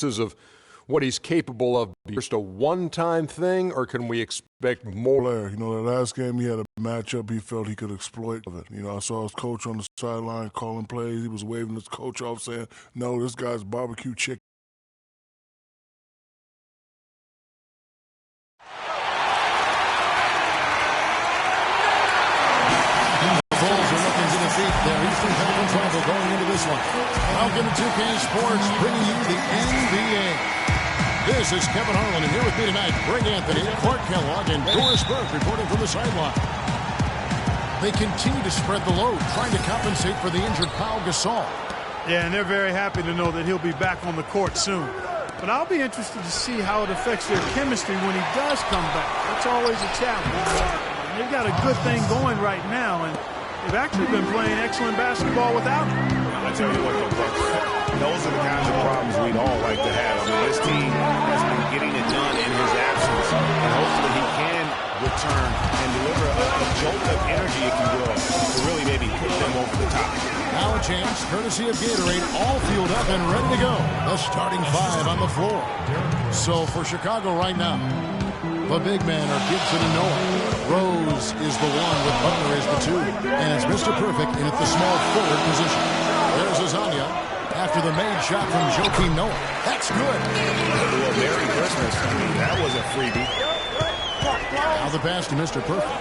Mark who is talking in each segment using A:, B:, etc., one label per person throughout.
A: of what he's capable of? Just a one-time thing, or can we expect more?
B: You know, the last game he had a matchup he felt he could exploit of it. You know, I saw his coach on the sideline calling plays. He was waving his coach off saying, no, this guy's barbecue chicken.
C: Bulls are looking to defeat their Eastern Conference rival going into this one. Welcome to 2K Sports, bringing you the NBA. This is Kevin Harlan, and here with me tonight, Greg Anthony, Clark Kellogg, and Doris Burke reporting from the sideline. They continue to spread the load, trying to compensate for the injured Pau Gasol.
D: Yeah, and they're very happy to know that he'll be back on the court soon. But I'll be interested to see how it affects their chemistry when he does come back. That's always a challenge. They've got a good thing going right now, and they've actually been playing excellent basketball without him.
E: I tell you what, those are the kinds of problems we'd all like to have. I mean, this team has been getting it done in his absence, and hopefully he can return and deliver a jolt of energy, if you will, to really maybe put them over the top.
C: Now a chance, courtesy of Gatorade, all fueled up and ready to go. The starting five on the floor. So for Chicago right now, the big men are Gibson and Noah. Rose is the one with Butler as the two. And it's Mr. Perfect in at the small forward position. There's Azania after the made shot from Joakim Noah. That's good.
E: Well, Merry Christmas. I mean, that was a freebie.
C: Now the pass to Mr. Perfect.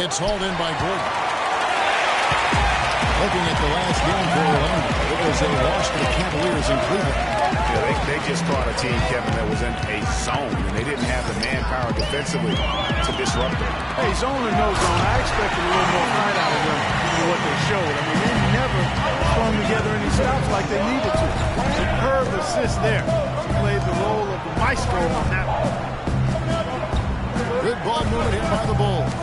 C: It's hauled in by Gordon. Looking at the last game for Orlando, it was a loss to the Cavaliers in Cleveland.
E: Yeah, they just caught a team, Kevin, that was in a zone, and they didn't have the manpower defensively to disrupt them.
D: Hey, zone or no zone, I expected a little more fight out of them than what they showed. I mean, they never strung together any stops like they needed to. Superb assist there. Played the role of the maestro on that one.
C: Good ball movement here by the Bulls.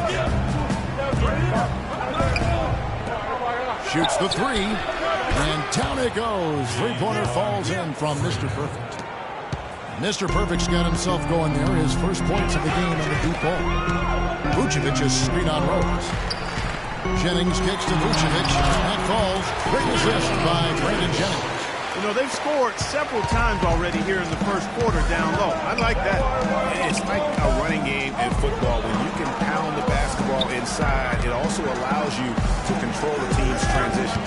C: Shoots the three, and down it goes. Three-pointer falls in from Mr. Perfect. Mr. Perfect's got himself going there. His first points of the game on the deep ball. Vucevic's screen on Rose. Jennings kicks to Vucevic. That falls. Great assist by Brandon Jennings.
D: You know, they've scored several times already here in the first quarter down low. I like that.
E: It's like a running game in football. When you can pound the basketball inside, it also allows you to control the team's transition.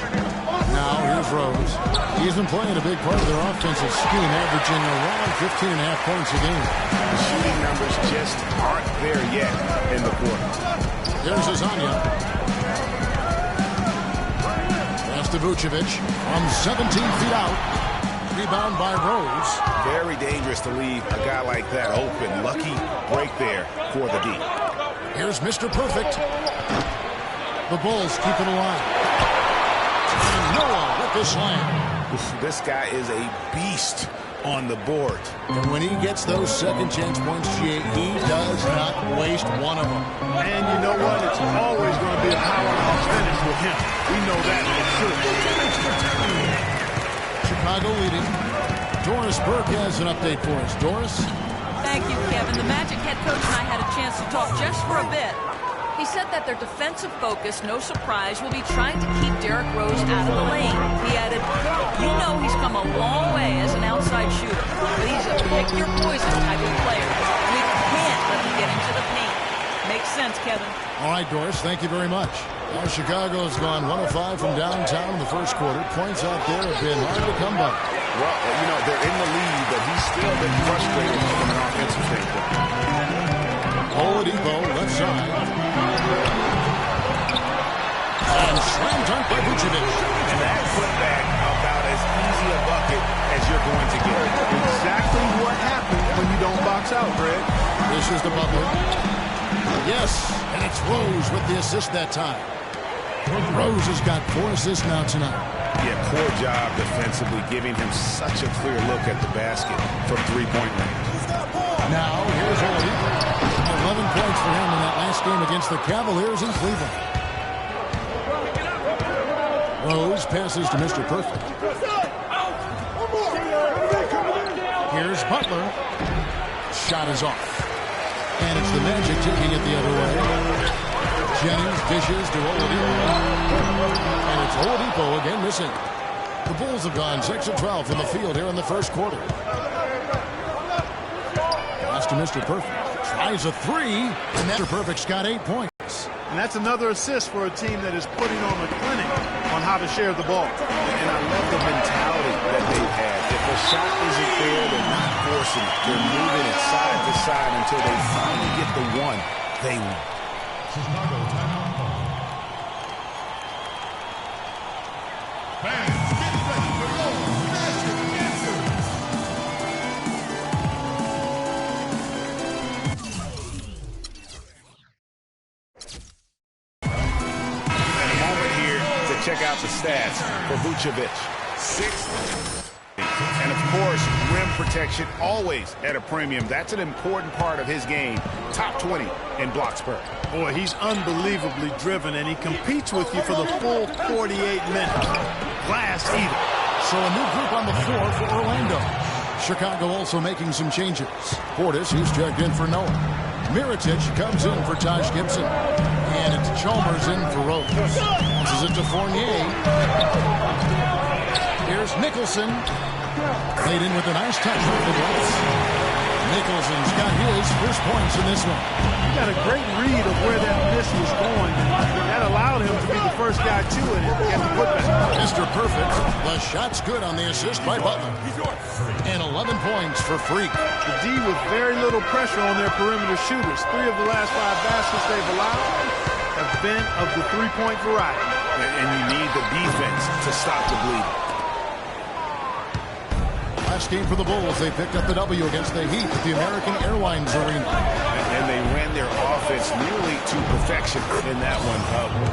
C: Now here's Rose. He's been playing a big part of their offensive scheme, averaging around 15.5 points a game.
E: The shooting numbers just aren't there yet in the quarter.
C: There's Azania. To Vucevic from 17 feet out. Rebound by Rose.
E: Very dangerous to leave a guy like that open. Lucky break there for the D.
C: Here's Mr. Perfect. The Bulls keep it alive. And Noah with the slam.
E: This guy is a beast on the board.
C: And when he gets those second chance points, he does not waste one of them.
D: And you know what? It's always going to be a powerhouse finish with him. We know that for sure.
C: Chicago leading. Doris Burke has an update for us. Doris?
F: Thank you, Kevin. The Magic head coach and I had a chance to talk just for a bit. He said that their defensive focus, no surprise, will be trying to keep Derrick Rose out of the lane. He added, you know he's come a long way as an outside shooter, but he's a pick-your-poison type of player. We can't let him get into the paint. Makes sense, Kevin.
C: All right, Doris, thank you very much. Now Chicago's gone 1 of 5 from downtown in the first quarter. Points out there have been hard to come by.
E: Well, you know, they're in the lead, but he's still been frustrated from an offensive standpoint.
C: Oladipo, left side. And slam dunk by Vucevic.
E: And that putback about as easy a bucket as you're going to get.
D: Exactly what happens when you don't box out, Greg.
C: This is the Butler. Yes, and it's Rose with the assist that time. Rose has got 4 assists now tonight.
E: Yeah, poor job defensively, giving him such a clear look at the basket from three-point range.
C: Now, here's Oladipo. 11 points for him in that last game against the Cavaliers in Cleveland. Rose passes to Mr. Perfect. Here's Butler. Shot is off. And it's the Magic taking it the other way. Jennings dishes to Oladipo. And it's Oladipo again missing. The Bulls have gone 6 of 12 from the field here in the first quarter. Pass to Mr. Perfect. Tries a three, and Mr. Perfect's got 8 points.
D: And that's another assist for a team that is putting on a clinic on how to share the ball.
E: And I love the mentality that they've had. If a shot isn't there, they're not forcing it. They're moving it side to side until they finally get the one they want.
C: Chicago timeout.
G: Fans, get ready for your magic answers.
E: And a moment here to check out the stats for Vucevic. 6th. And, of course, rim protection always at a premium. That's an important part of his game. Top 20 in blocks per.
D: Boy, he's unbelievably driven, and he competes with you for the full 48 minutes. Glass either.
C: So a new group on the floor for Orlando. Chicago also making some changes. Portis, who's checked in for Noah. Mirotic comes in for Taj Gibson. And it's Chalmers in for Rose. This is it to Fournier. Here's Nicholson. Played in with a nice touch for the Bucks. Nicholson's got his first points in this one.
D: He got a great read of where that miss was going. That allowed him to be the first guy to it and get the putback.
C: Mr. Perfect. The shot's good on the assist by Butler. And 11 points for Freak.
D: The D with very little pressure on their perimeter shooters. 3 of the last 5 baskets they've allowed have been of the three-point variety.
E: And you need the defense to stop the bleeding.
C: Last game for the Bulls, they picked up the W against the Heat at the American Airlines Arena.
E: And they ran their offense nearly to perfection in that one.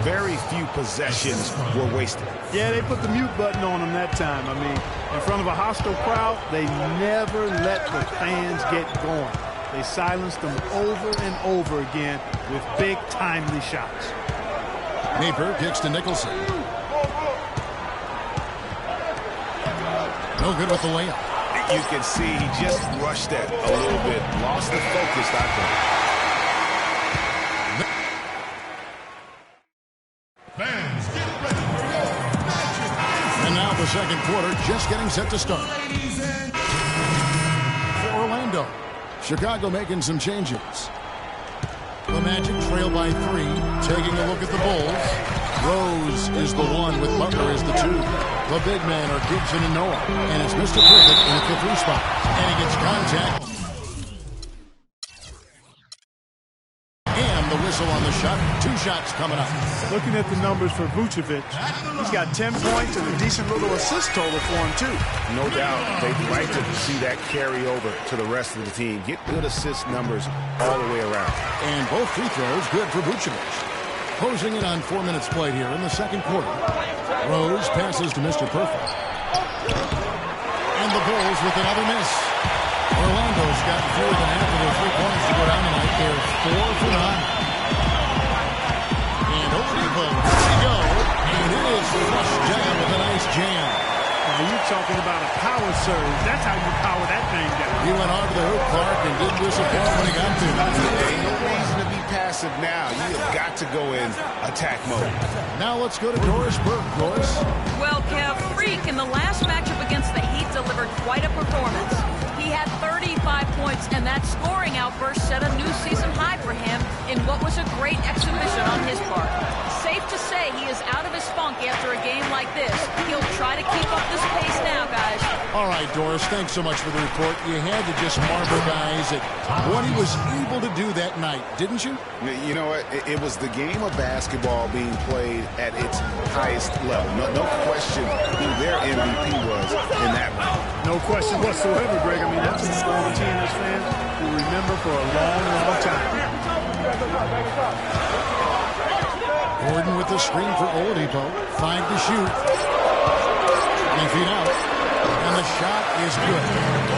E: Very few possessions were wasted.
D: Yeah, they put the mute button on them that time. I mean, in front of a hostile crowd, they never let the fans get going. They silenced them over and over again with big, timely shots.
C: Napier kicks to Nicholson. No good with the layup.
E: You can see he just rushed that a little bit. Lost the focus, I think.
G: Fans, get ready for your magic answers.
C: And now the second quarter just getting set to start. For Orlando, Chicago making some changes. The Magic trail by 3, taking a look at the Bulls. Rose is the 1 with Butler as the 2. The big man are Gibson and Noah. And it's Mr. Perfect in at the 3 spot. And he gets contact. And the whistle on the shot. 2 shots coming up.
D: Looking at the numbers for Vucevic, he's got 10 points and a decent little assist total for him, too.
E: No doubt they'd like to see that carry over to the rest of the team. Get good assist numbers all the way around.
C: And both free throws good for Vucevic. Closing in on 4 minutes played here in the second quarter. Rose passes to Mr. Perfect. And the Bulls with another miss. Orlando's got fewer than half of their 3 points to go down tonight. They're 4 for 9. And Oladipo, here we go. And it is flushed down with a nice jam.
D: Now, you're talking about a power surge. That's how you power that thing down.
C: He went on to the hoop, Clark, and didn't disappoint when he got to it.
E: Ain't no reason to be passive now. You have got to go in attack mode.
C: Now let's go to Doris Burke. Doris.
F: Well, Kev, Freak in the last matchup against the Heat delivered quite a performance. He had 35 points, and that scoring outburst set a new season high for him in what was a great exhibition on his part. Safe to say he is out of his funk after a game like this. He'll try to keep up this pace now, guys.
C: All right, Doris, thanks so much for the report. You had to just marvel, guys, at what he was able to do that night, didn't you?
E: You know what? It was the game of basketball being played at its highest level. No question who their MVP was in that one.
D: No question whatsoever, Greg. I mean, that's a score the team as fans will remember for a long, long time.
C: Gordon with the screen for Oladipo. 5 to shoot. 3 feet out. And the shot is good.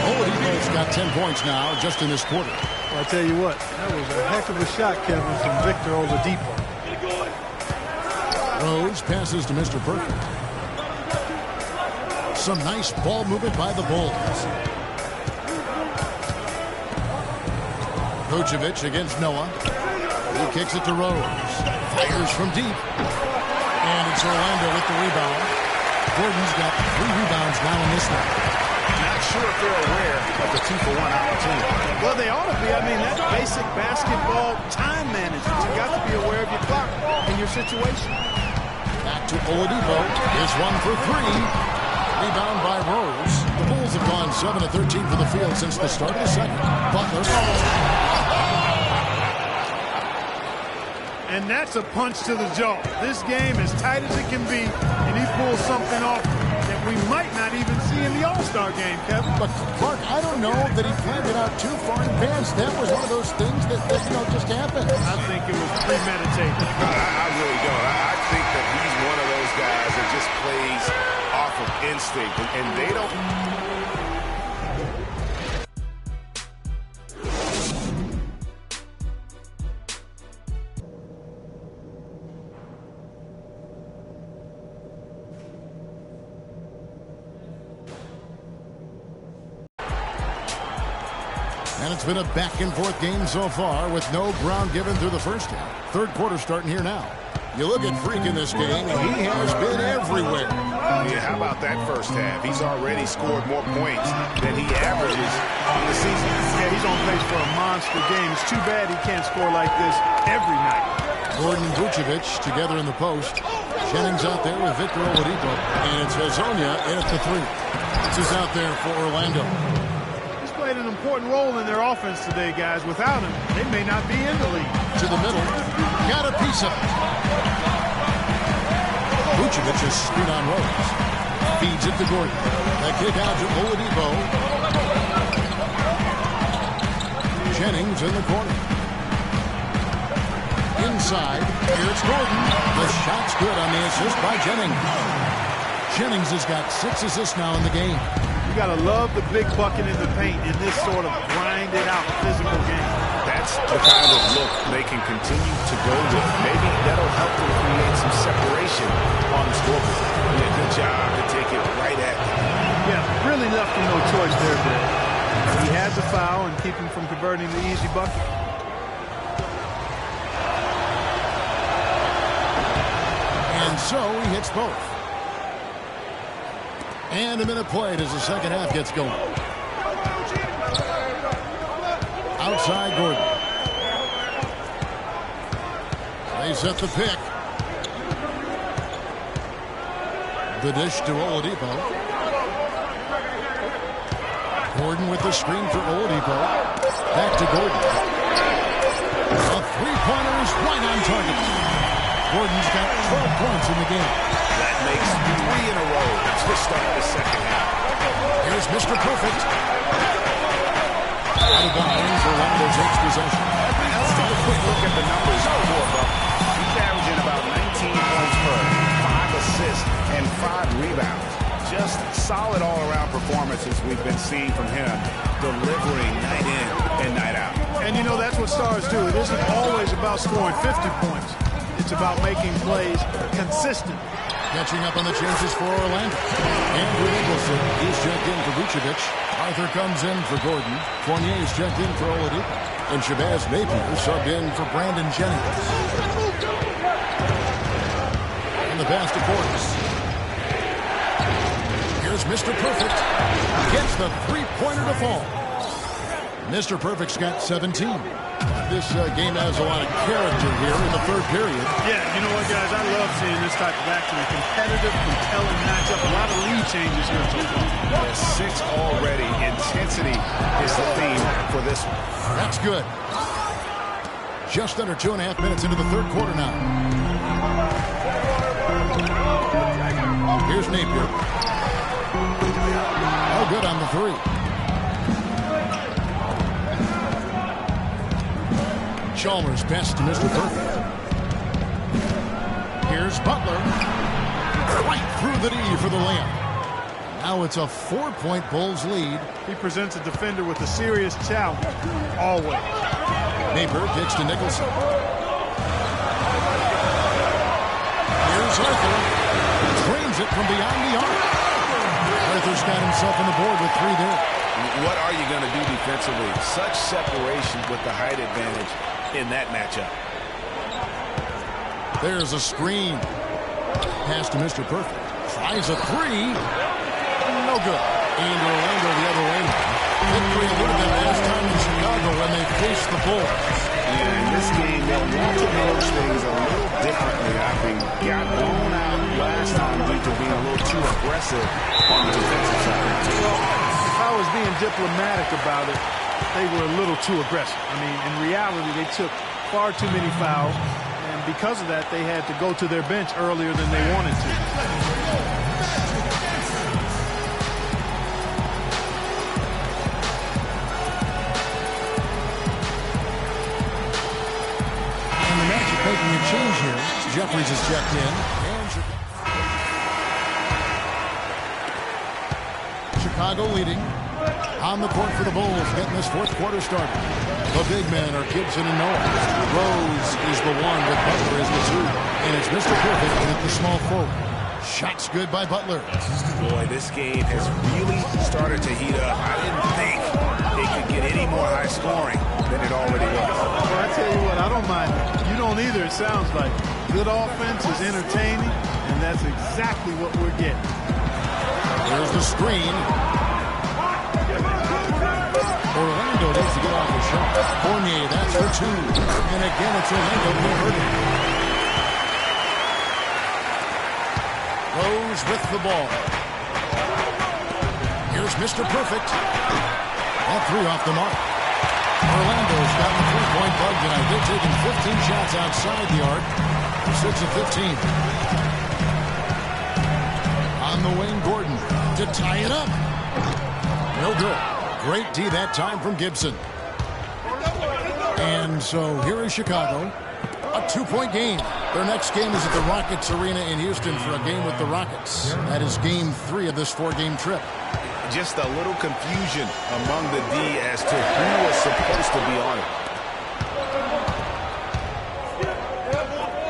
C: Oladipo's got 10 points now just in this quarter.
D: Well, I tell you what, that was a heck of a shot, Kevin, from Victor Oladipo.
C: Rose passes to Mr. Perfect. Some nice ball movement by the Bulls. Vucevic against Noah. He kicks it to Rose. Fires from deep. And it's Orlando with the rebound. Gordon's got 3 rebounds now in this one.
E: Not sure if they're aware of the 2-for-1 opportunity.
D: Well, they ought to be. I mean, that's basic basketball time management. You got to be aware of your clock and your situation.
C: Back to Oladipo. Here's one for 3. Rebound by Rose. The Bulls have gone 7 of 13 for the field since the start of the second. Butler.
D: And that's a punch to the jaw. This game as tight as it can be, and he pulls something off that we might not even see in the All-Star game, Kevin.
C: But, Clark, I don't know that he planned it out too far in advance. That was one of those things that just happened.
D: I think it was premeditated.
E: I really don't. I think that he's one of those guys that just plays off of instinct, and they don't.
C: And it's been a back-and-forth game so far with no ground given through the first half. Third quarter starting here now. You look at Freak in this game, he has been everywhere.
E: Yeah, how about that first half? He's already scored more points than he averages on the season.
D: Yeah, he's on pace for a monster game. It's too bad he can't score like this every night.
C: Gordon and Vucevic together in the post. Jennings out there with Victor Oladipo. And it's Hazonia in at the 3. This is out there for Orlando.
D: Played an important role in their offense today, guys. Without him, they may not be in the league.
C: To the middle. Got a piece of it. Vucevic is screen on Rose. Feeds it to Gordon. The kick out to Oladipo. Jennings in the corner. Inside. Here it's Gordon. The shot's good on the assist by Jennings. Jennings has got 6 assists now in the game.
D: You got to love the big bucket in the paint in this sort of grinded-out physical game.
E: That's the kind of look they can continue to go with. Maybe that'll help them create some separation on the scoreboard. Yeah, good job to take it right at them.
D: Yeah, really left him no choice there, Bill. He had the foul and keep him from converting the easy bucket.
C: And so he hits both. And a minute played as the second half gets going. Outside Gordon. They set the pick. The dish to Oladipo. Gordon with the screen for Oladipo. Back to Gordon. A three-pointer is right on target. Gordon's got 12 points in the game.
E: That makes 3 in a row to start the second half.
C: Here's Mr. Perfect. Out of bounds, Orlando takes possession.
E: Let's take a quick look at the numbers for Buck. He's averaging about 19 points per, 5 assists, and 5 rebounds. Just solid all-around performances we've been seeing from him, delivering night in and night out.
D: And you know, that's what stars do. It isn't always about scoring 50 points. It's about making plays consistent.
C: Catching up on the chances for Orlando. Andrew Nicholson, he's checked in for Vucevic. Arthur comes in for Gordon. Fournier's checked in for Oladipo. And Shabazz Napier subbed in for Brandon Jennings. And the pass to Portis. Here's Mr. Perfect. Gets the three-pointer to fall. Mr. Perfect's got 17. This game has a lot of character here in the third period.
D: Yeah, you know what, guys? I love seeing this type of action. A competitive, compelling matchup. A lot of lead changes here so far.
E: There's 6 already. Intensity is the theme for this one.
C: That's good. Just under 2.5 minutes into the third quarter now. Here's Napier. Oh, good on the 3. Chalmers pass to Mr. Perfect. Here's Butler. Right through the D for the layup. Now it's a 4-point Bulls lead.
D: He presents a defender with a serious challenge. Always.
C: Napier kicks to Nicholson. Here's Arthur. Drains it from beyond the arc. Arthur's got himself on the board with 3 there.
E: What are you going to do defensively? Such separation with the height advantage in that matchup.
C: There's a screen. Pass to Mr. Perfect. Fires a three. No good. And Orlando the other way. Victory eluded them last time in Chicago when they faced the Bulls.
E: Yeah, in this game, they'll want to approach things a little differently. I think got blown out last time due to being a little too aggressive on the defensive side.
D: Well, if I was being diplomatic about it, they were a little too aggressive. I mean, in reality, they took far too many fouls, and because of that, they had to go to their bench earlier than they wanted to.
C: Making a change here. Jeffries is checked in. And Chicago leading. On the court for the Bulls, getting this fourth quarter started. The big men are Gibson and Noah. Rose is the one, with Butler is the two. And it's Mr. Perfect with the small forward. Shots good by Butler.
E: Boy, this game has really started to heat up. I didn't think it could get any more high scoring than it already was.
D: Well, I tell you what, I don't mind it. You don't either, it sounds like. Good offense is entertaining, and that's exactly what we're getting.
C: There's the screen. Orlando needs to get off the shot. Fournier, that's for two. And again, it's Orlando converting. Rose with the ball. Here's Mr. Perfect. That three off the mark. Orlando's got the three-point bug tonight. They're taking 15 shots outside the arc. 6 of 15. On the wing, Gordon to tie it up. No good. Great D that time from Gibson. And so here is Chicago. A two-point game. Their next game is at the Rockets Arena in Houston for a game with the Rockets. That is game 3 of this 4-game trip.
E: Just a little confusion among the D as to who was supposed to be on it.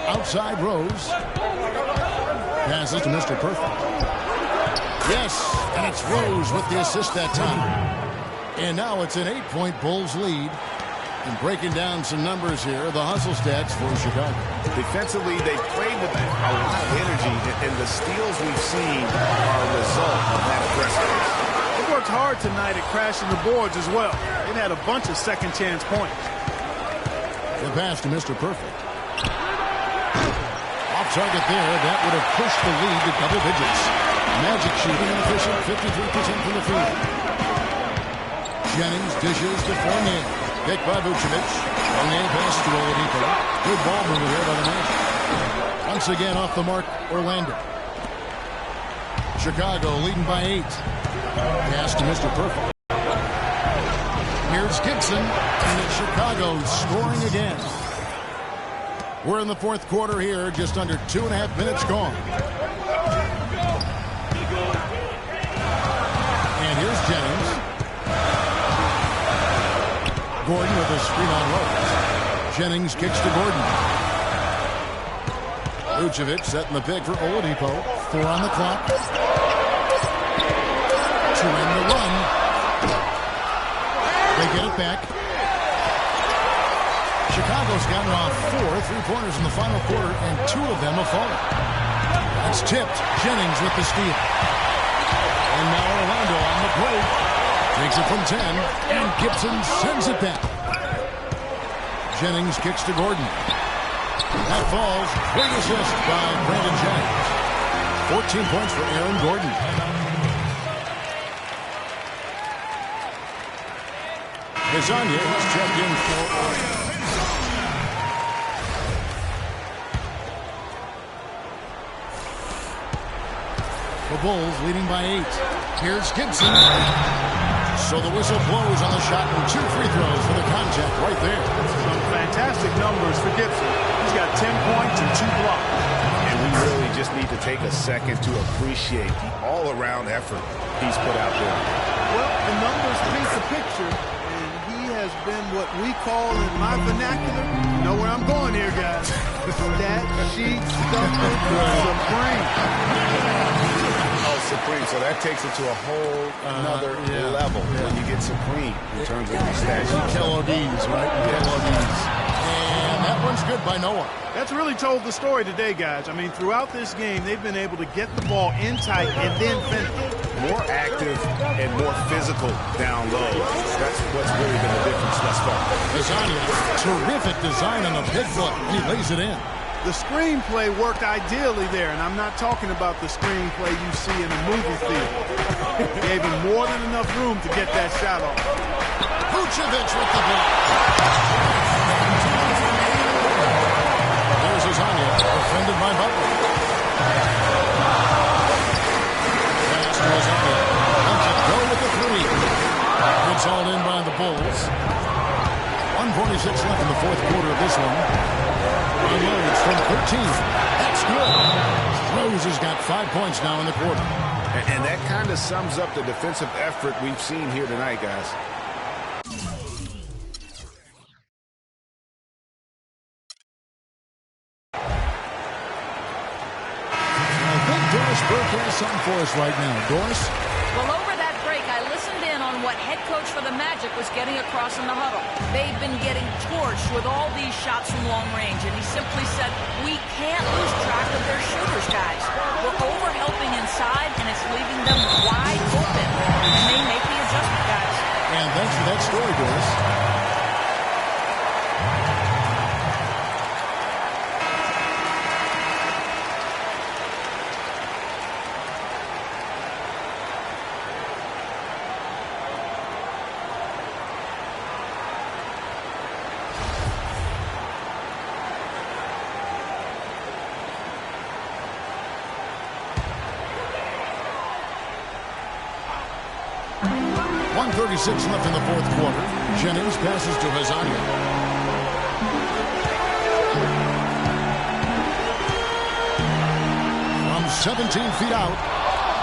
C: Outside Rose. Passes to Mr. Perfect. Yes, and it's Rose with the assist that time. And now it's an 8-point Bulls lead. And breaking down some numbers here, the hustle stats for Chicago.
E: Defensively, they played with a lot of energy, and the steals we've seen are a result of that aggressiveness.
D: They worked hard tonight at crashing the boards as well. They've had a bunch of second-chance points.
C: The pass to Mr. Perfect. Off target there. That would have pushed the lead to double digits. Magic shooting inefficient, 53% from the field. Jennings dishes to Fournier. Picked by Vucevic. Fournier pass to Oladipo. Good ball mover here by the Magic. Once again off the mark, Orlando. Chicago leading by 8. Pass to Mr. Perfect. Here's Gibson. And it's Chicago scoring again. We're in the fourth quarter here. Just under 2.5 minutes gone. And here's Jennings. Gordon with a screen on Rose. Jennings kicks to Gordon. Vucevic setting the pick for Oladipo. 4 on the clock. To end the run. They get it back. Chicago's gotten off 4 3-pointers in the final quarter, and 2 of them have fallen. That's tipped. Jennings with the steal. And now Orlando on the break. Takes it from 10, and Gibson sends it back. Jennings kicks to Gordon. That falls. Great assist by Brandon Jennings. 14 points for Aaron Gordon. Hezonja is checked in for... The Bulls leading by 8. Here's Gibson. So the whistle blows on the shot, and 2 free throws for the contact right there.
D: Some fantastic numbers for Gibson. He's got 10 points and 2 blocks.
E: And we really just need to take a second to appreciate the all-around effort he's put out there.
D: Well, the numbers paint the picture, and he has been what we call in my vernacular, you know where I'm going here, guys, that sheet stuffer supreme.
E: Supreme, so that takes it to a whole another level when you get Supreme in terms of your stats.
C: KODs, right? KODs. And that one's good by Noah.
D: That's really told the story today, guys. I mean, throughout this game, they've been able to get the ball in tight and then finish.
E: More active and more physical down low. That's what's really been the difference thus far.
C: Lasagna, terrific design on the big foot, and he lays it in.
D: The screenplay worked ideally there, and I'm not talking about the screenplay you see in a movie theater. Gave him more than enough room to get that shot off.
C: Vucevic with the block. There's Lasagna, defended by Butler. Pass to Lasagna. Lets it go with the three. It's all in by the Bulls. 1:46 left in the fourth quarter of this one. Unloads from 13. That's good. Rose has got 5 points now in the quarter.
E: And that kind of sums up the defensive effort we've seen here tonight, guys.
C: I think Doris Burke has something for us right now. Doris?
F: Well, over that break, I listened in on what head coach for the Magic was getting across in the huddle. They've been getting torched with all these shots from long range, and he simply said, we can't lose track of their shooters, guys. We're over-helping inside, and it's leaving them wide open. And they make the adjustment, guys.
C: And thanks for that story, Doris. .36 left in the fourth quarter. Jennings passes to Lasagna. From 17 feet out.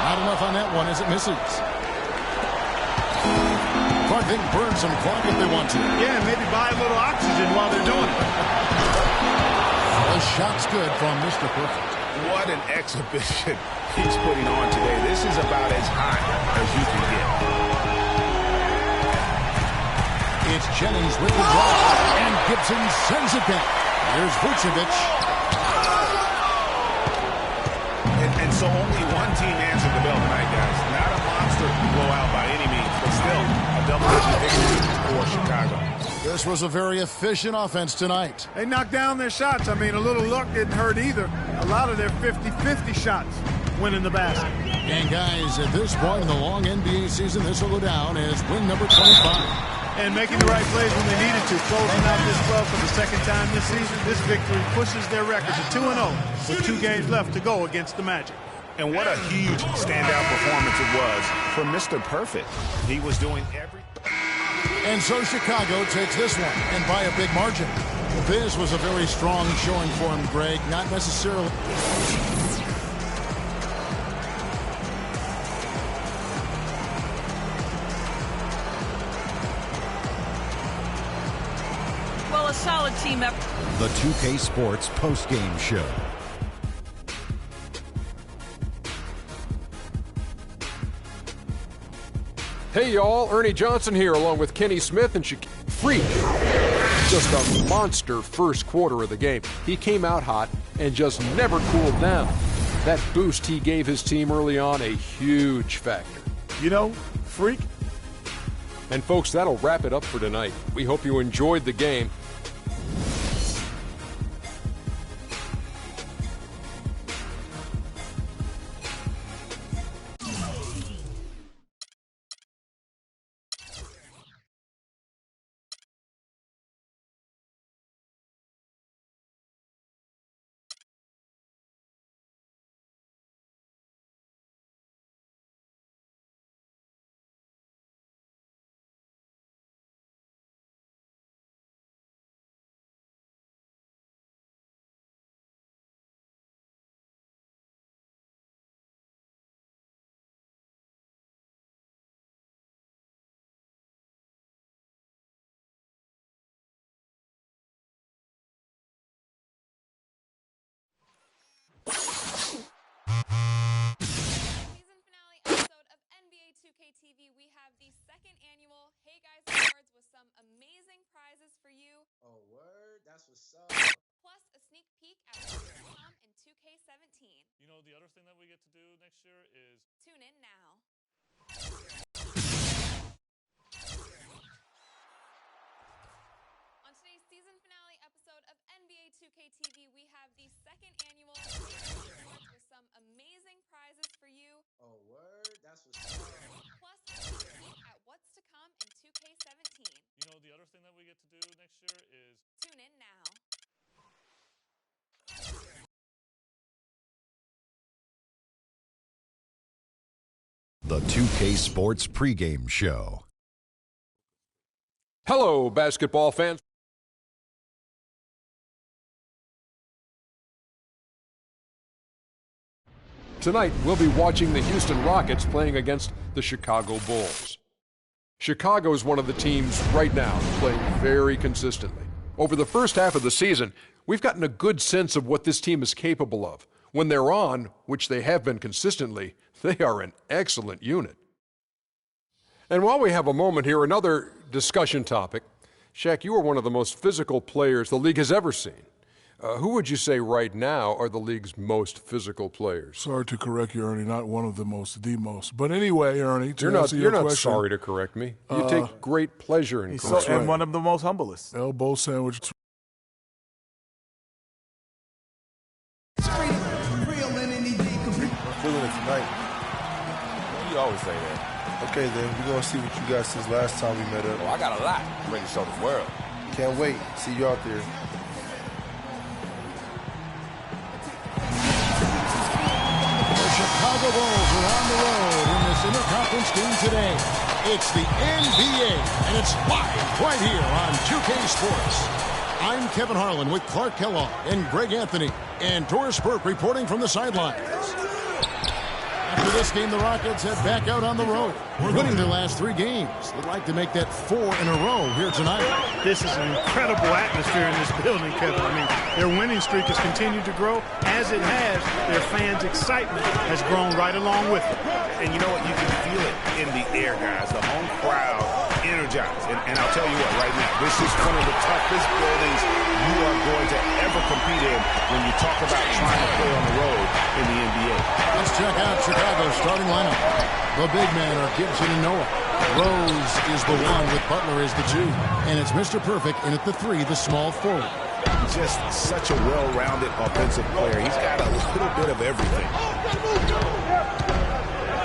C: Not enough on that one as it misses. Clark burn some clock if they want to.
D: Yeah, maybe buy a little oxygen while they're doing it.
C: The shot's good from Mr. Perfect.
E: What an exhibition he's putting on today. This is about as high as you can get.
C: It's Jennings with the draw, and Gibson sends it back. Here's Vucevic.
E: And so only one team answered the bell tonight, guys. Not a monster blowout by any means, but still a double-digit victory for Chicago.
C: This was a very efficient offense tonight.
D: They knocked down their shots. I mean, a little luck didn't hurt either. A lot of their 50-50 shots went in the basket.
C: And guys, at this point in the long NBA season, this will go down as win number 25.
D: And making the right plays when they needed to. Closing out this club for the second time this season. This victory pushes their record to 2-0 with 2 games left to go against the Magic.
E: And what a huge standout performance it was for Mr. Perfect. He was doing everything.
C: And so Chicago takes this one, and by a big margin. This was a very strong showing for him, Greg. Not necessarily...
F: A solid team effort.
H: The 2K Sports postgame show.
A: Hey y'all, Ernie Johnson here along with Kenny Smith and Freak. Just a monster first quarter of the game. He came out hot and just never cooled down. That boost he gave his team early on, a huge factor.
D: You know, Freak.
A: And folks, that'll wrap it up for tonight. We hope you enjoyed the game.
I: TV, we have the second annual Hey Guys Awards with some amazing prizes for you.
J: Oh, word? That's
I: Plus a sneak peek at what's to come in 2K17.
J: You know, the other thing that we get to do next year is
I: Tune in now. On today's season finale episode of NBA 2K TV, we have the second annual Awards with some amazing prizes for you.
K: Oh, word? That's what's up.
I: Plus a sneak peek at what's to come in 2K17.
J: You know, the other thing that we get to do next year is
I: Tune in now.
H: The 2K Sports pregame show.
A: Hello, basketball fans. Tonight, we'll be watching the Houston Rockets playing against the Chicago Bulls. Chicago is one of the teams right now playing very consistently. Over the first half of the season, we've gotten a good sense of what this team is capable of. When they're on, which they have been consistently, they are an excellent unit. And while we have a moment here, another discussion topic. Shaq, you are one of the most physical players the league has ever seen. Who would you say right now are the league's most physical players?
B: Sorry to correct you, Ernie. Not one of the most, the most. But anyway, Ernie,
A: you're not sorry to correct me. You take great pleasure in correcting.
L: And one of the most humblest.
B: Elbow sandwich.
M: Feeling it tonight.
L: You always say that.
M: Okay, then we're gonna see what you got since last time we met up.
L: Oh, I got a lot. I'm ready to show the world.
M: Can't wait. See you out there.
C: The Chicago Bulls are on the road in this interconference game today. It's the NBA, and it's live right here on 2K Sports. I'm Kevin Harlan with Clark Kellogg and Greg Anthony, and Doris Burke reporting from the sidelines. After this game, the Rockets head back out on the road, winning their last 3 games. They'd like to make that 4 in a row here tonight.
D: This is an incredible atmosphere in this building, Kevin. I mean, their winning streak has continued to grow. As it has, their fans' excitement has grown right along with it.
E: And you know what? You can feel it in the air, guys. The home crowd energized. And I'll tell you what, right now, this is one of the toughest buildings you are going to ever compete in when you talk about trying to play on the road in the NBA.
C: Let's check out Chicago's starting lineup. The big men are Gibson and Noah. Rose is the 1 with Butler as the 2. And it's Mr. Perfect in at the 3, the small forward.
E: Just such a well-rounded offensive player. He's got a little bit of everything.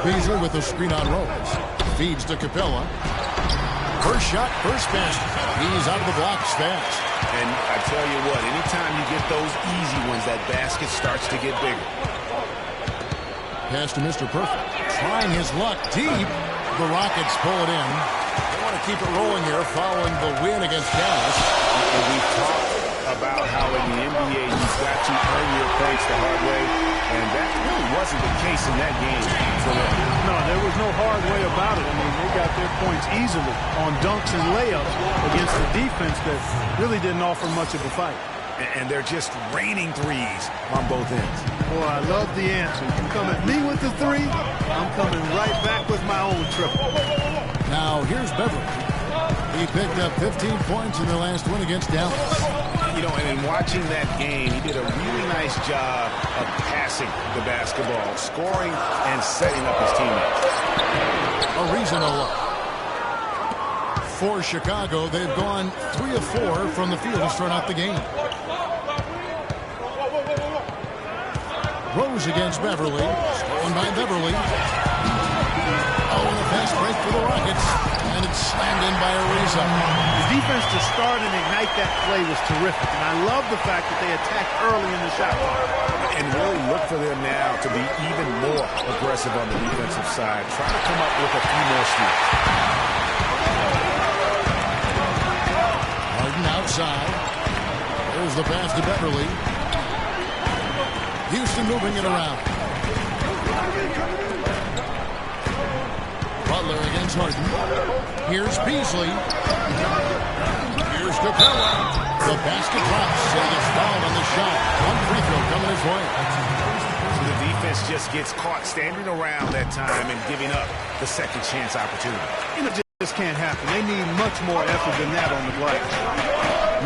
C: Beasley with the screen on Rose. Feeds to Capella. First shot, first basket. He's out of the blocks fast.
E: And I tell you what, anytime you get those easy ones, that basket starts to get bigger.
C: Pass to Mr. Perfect. Trying his luck deep. The Rockets pull it in. They want to keep it rolling here following the win against Dallas.
E: And we talked about how in the NBA you've got to earn your points the hard way. And that really wasn't the case in that game for them.
D: No, there was no hard way about it. I mean, they got their points easily on dunks and layups against a defense that really didn't offer much of a fight.
E: And they're just raining threes on both ends.
D: Boy, I love the answer. You come at me with the 3, I'm coming right back with my own triple.
C: Now, here's Beverly. He picked up 15 points in their last win against Dallas.
E: You know, and in watching that game, he did a really nice job of passing the basketball, scoring and setting up his teammates.
C: Ariza no luck. For Chicago, they've gone 3 of 4 from the field to start out the game. Rose against Beverly. Stolen by Beverly. Oh, and a fast break for the Rockets. And it's slammed in by Ariza.
D: The defense to start and ignite that play was terrific. And I love the fact that they attacked early in the shot clock.
E: And really look for them now to be even more aggressive on the defensive side. Try to come up with a few more steals.
C: Harden outside. There's the pass to Beverly. Houston moving it around. Butler against Harden. Here's Beasley. Here's Capella. The basket drops, so he gets fouled on the shot. 1 free throw coming his way.
E: So the defense just gets caught standing around that time and giving up the second chance opportunity.
D: It just can't happen. They need much more effort than that on the glass.